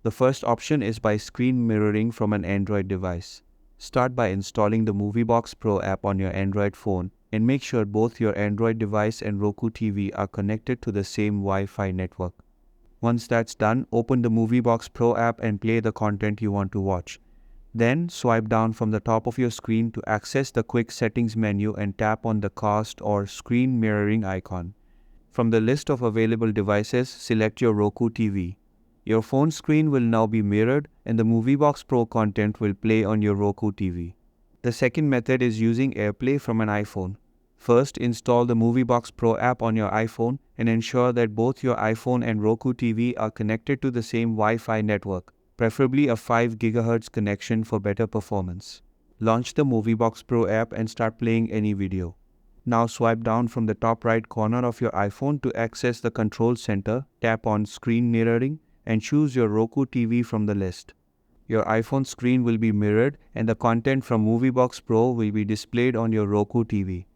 The first option is by screen mirroring from an Android device. Start by installing the Moviebox Pro app on your Android phone and make sure both your Android device and Roku TV are connected to the same Wi-Fi network. Once that's done, open the Moviebox Pro app and play the content you want to watch. Then, swipe down from the top of your screen to access the quick settings menu and tap on the cast or screen mirroring icon. From the list of available devices, select your Roku TV. Your phone screen will now be mirrored and the Moviebox Pro content will play on your Roku TV. The second method is using AirPlay from an iPhone. First, install the Moviebox Pro app on your iPhone and ensure that both your iPhone and Roku TV are connected to the same Wi-Fi network, preferably a 5 GHz connection for better performance. Launch the Moviebox Pro app and start playing any video. Now swipe down from the top right corner of your iPhone to access the control center, tap on Screen Mirroring, and choose your Roku TV from the list. Your iPhone screen will be mirrored and the content from Moviebox Pro will be displayed on your Roku TV.